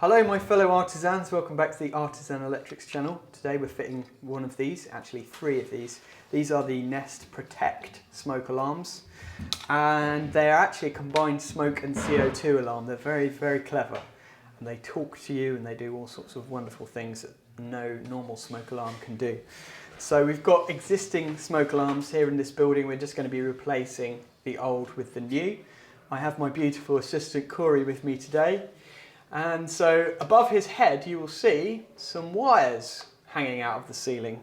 Hello my fellow artisans, welcome back to the Artisan Electrics channel. Today we're fitting one of these, actually 3 of these. These are the Nest Protect smoke alarms, and they are actually a combined smoke and CO2 alarm. They're very, very clever, and they talk to you and they do all sorts of wonderful things that no normal smoke alarm can do. So we've got existing smoke alarms here in this building. We're just going to be replacing the old with the new. I have my beautiful assistant Corey with me today. And so above his head you will see some wires hanging out of the ceiling,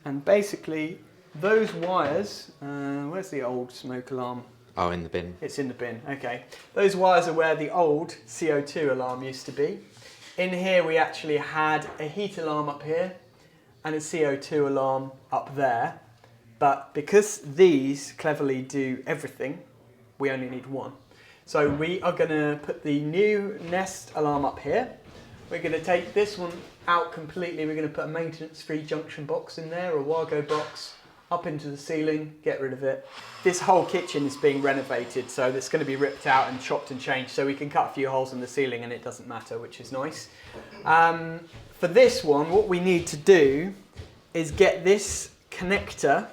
and basically those wires, where's the old smoke alarm? Oh, in the bin. It's in the bin, okay. Those wires are where the old CO2 alarm used to be. In here we actually had a heat alarm up here and a CO2 alarm up there, but because these cleverly do everything, we only need one. So we are going to put the new Nest alarm up here. We're going to take this one out completely. We're going to put a maintenance-free junction box in there, a Wago box, up into the ceiling, get rid of it. This whole kitchen is being renovated, so it's going to be ripped out and chopped and changed, so we can cut a few holes in the ceiling and it doesn't matter, which is nice. For this one, what we need to do is get this connector.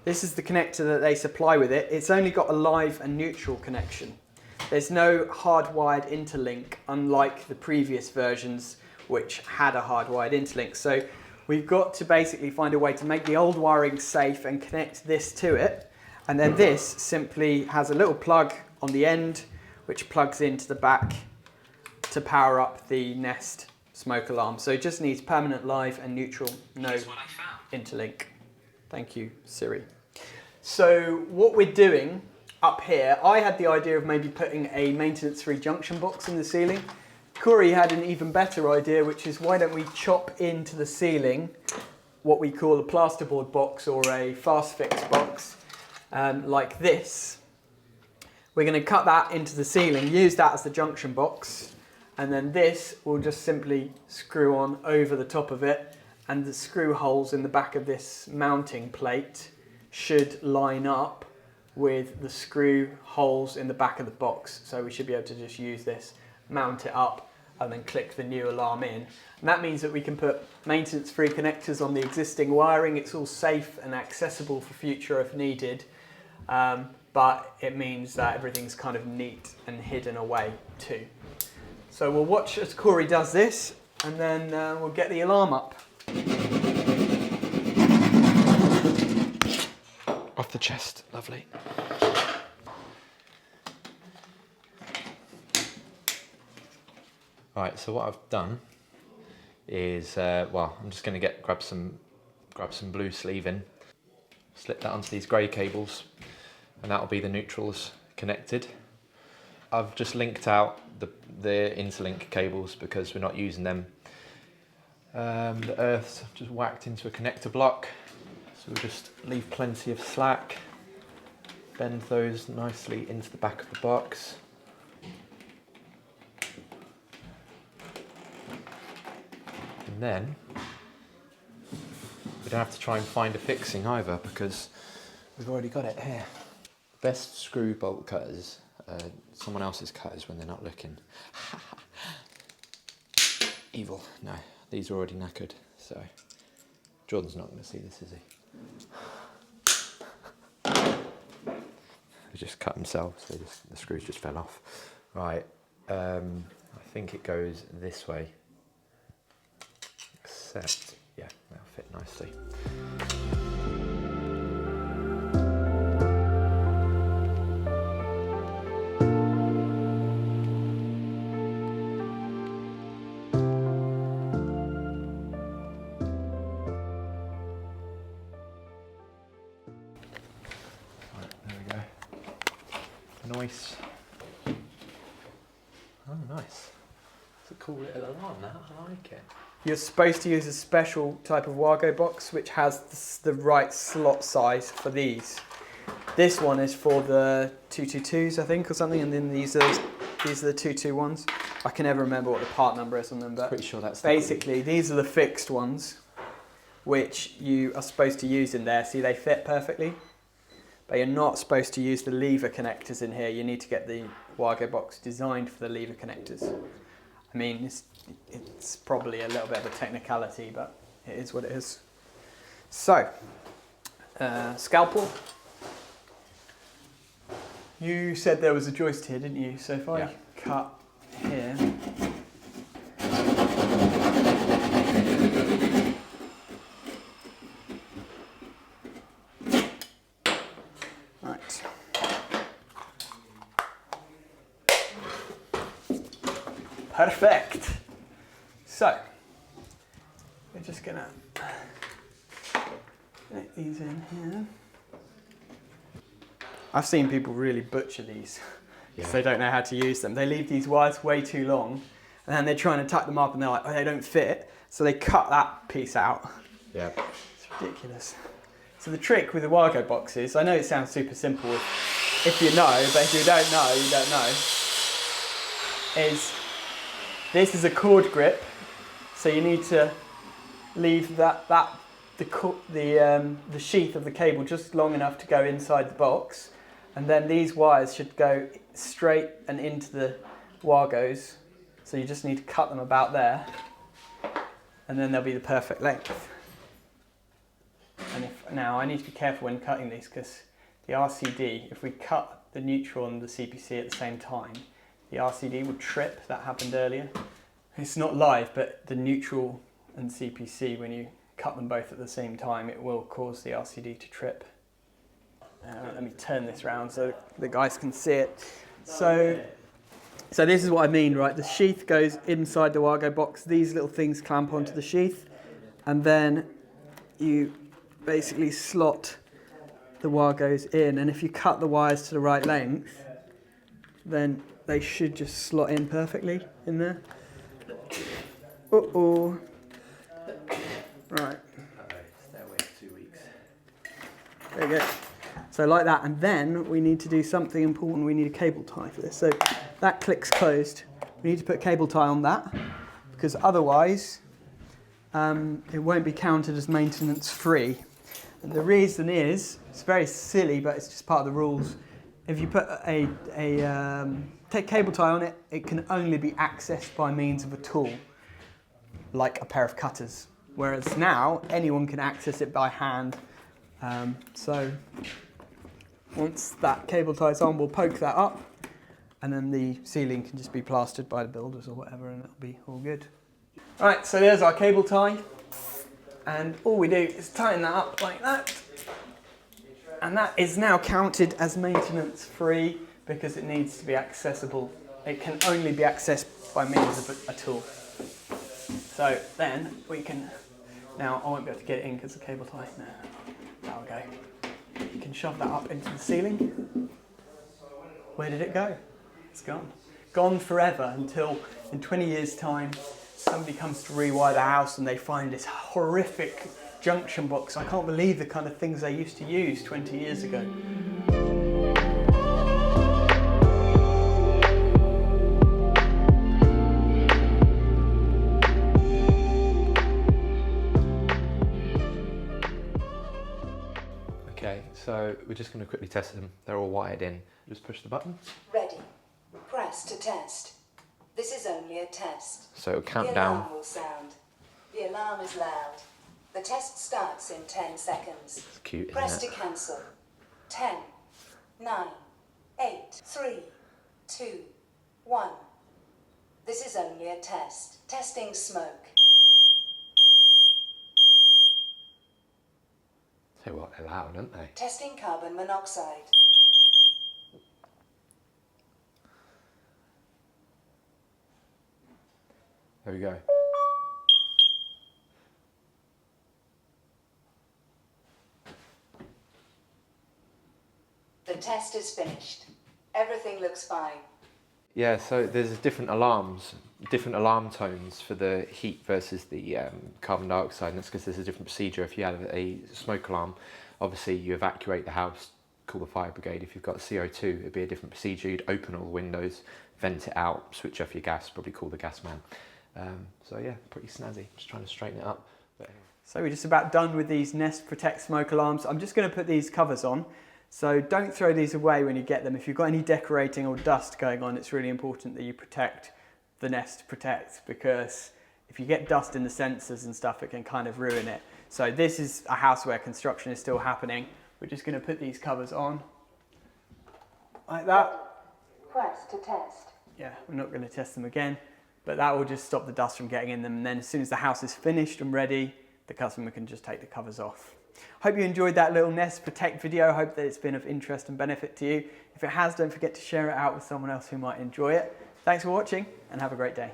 This is the connector that they supply with it. It's only got a live and neutral connection. There's no hardwired interlink, unlike the previous versions which had a hardwired interlink. So we've got to basically find a way to make the old wiring safe and connect this to it. And then this simply has a little plug on the end which plugs into the back to power up the Nest smoke alarm. So it just needs permanent live and neutral, no interlink. Thank you, Siri. So what we're doing up here, I had the idea of maybe putting a maintenance-free junction box in the ceiling. Corey had an even better idea, which is why don't we chop into the ceiling what we call a plasterboard box or a fast fix box, like this. We're going to cut that into the ceiling, use that as the junction box, and then this will just simply screw on over the top of it, and the screw holes in the back of this mounting plate should line up with the screw holes in the back of the box. So we should be able to just use this, mount it up, and then click the new alarm in. And that means that we can put maintenance-free connectors on the existing wiring. It's all safe and accessible for future if needed, but it means that everything's kind of neat and hidden away too. So we'll watch as Corey does this, and then we'll get the alarm up. Off the chest, lovely. Right, so what I've done is, well, I'm just going to grab some blue sleeving, slip that onto these grey cables, and that'll be the neutrals connected. I've just linked out the interlink cables because we're not using them. The earth's just whacked into a connector block, so we'll just leave plenty of slack, bend those nicely into the back of the box. And then we don't have to try and find a fixing either because we've already got it here. Best screw bolt cutters, someone else's cutters when they're not looking. Evil, no. These are already knackered, so Jordan's not going to see this, is he? They just cut themselves, the screws just fell off. Right, I think it goes this way, except, yeah, that'll fit nicely. Nice. Oh, nice. It's a cool little alarm, that. I like it. You're supposed to use a special type of Wago box which has the right slot size for these. This one is for the 222s, I think, or something, and then these are the 221s. I can never remember what the part number is on them, but pretty sure that's basically these are the fixed ones which you are supposed to use in there. See, they fit perfectly. But you're not supposed to use the lever connectors in here. You need to get the Wago box designed for the lever connectors. I mean, it's probably a little bit of a technicality, but it is what it is. So, scalpel. You said there was a joist here, didn't you? So if I cut here. Right. Perfect. So, we're just gonna get these in here. I've seen people really butcher these because they don't know how to use them. They leave these wires way too long and then they're trying to tuck them up and they're like, oh, they don't fit. So they cut that piece out. Yeah. It's ridiculous. So the trick with the Wago boxes, I know it sounds super simple if you know, but if you don't know, you don't know, is this is a cord grip. So you need to leave the sheath of the cable just long enough to go inside the box. And then these wires should go straight and into the Wagos. So you just need to cut them about there. And then they'll be the perfect length. And now I need to be careful when cutting these because the RCD, if we cut the neutral and the CPC at the same time, the RCD would trip. That happened earlier. It's not live, but the neutral and CPC, when you cut them both at the same time, it will cause the RCD to trip. Let me turn this around so the guys can see it. So this is what I mean, right? The sheath goes inside the Wago box. These little things clamp onto the sheath, and then you basically slot the Wagos in. And if you cut the wires to the right length, then they should just slot in perfectly in there. Uh-oh. Right. Stay away for 2 weeks. There you go. So like that, and then we need to do something important. We need a cable tie for this. So that click's closed. We need to put a cable tie on that because otherwise it won't be counted as maintenance free. And the reason is, it's very silly, but it's just part of the rules. If you put a cable tie on it, it can only be accessed by means of a tool, like a pair of cutters. Whereas now, anyone can access it by hand. So once that cable tie's on, we'll poke that up, and then the ceiling can just be plastered by the builders or whatever, and it'll be all good. Right, so there's our cable tie, and all we do is tighten that up like that, and that is now counted as maintenance free because it needs to be accessible. It can only be accessed by means of a tool. So then we can, now I won't be able to get it in because the cable tie, no, that'll go. You can shove that up into the ceiling. Where did it go? It's gone. Gone forever until in 20 years' time somebody comes to rewire the house and they find this horrific junction box. I can't believe the kind of things they used to use 20 years ago. Okay, so we're just going to quickly test them. They're all wired in. Just push the button. Ready. Press to test. This is only a test. So it'll count the down. alarm will sound. The alarm is loud. The test starts in 10 seconds. It's cute, Press isn't to it? cancel. 10, 9, 8, 3, 2, 1. This is only a test. Testing smoke. Tell you what, they're loud, aren't they? Testing carbon monoxide. There we go. The test is finished. Everything looks fine. Yeah, so there's different alarms, different alarm tones for the heat versus the carbon dioxide, and that's because there's a different procedure. If you have a smoke alarm, obviously you evacuate the house, call the fire brigade. If you've got CO2, it'd be a different procedure. You'd open all the windows, vent it out, switch off your gas, probably call the gas man. So yeah, pretty snazzy. Just trying to straighten it up. But anyway. So we're just about done with these Nest Protect smoke alarms. I'm just going to put these covers on. So don't throw these away when you get them. If you've got any decorating or dust going on, it's really important that you protect the Nest to protect, because if you get dust in the sensors and stuff, it can kind of ruin it. So this is a house where construction is still happening. We're just going to put these covers on like that. Press to test. Yeah, we're not going to test them again, but that will just stop the dust from getting in them. And then as soon as the house is finished and ready, the customer can just take the covers off. Hope you enjoyed that little Nest Protect video. Hope that it's been of interest and benefit to you. If it has, don't forget to share it out with someone else who might enjoy it. Thanks for watching and have a great day.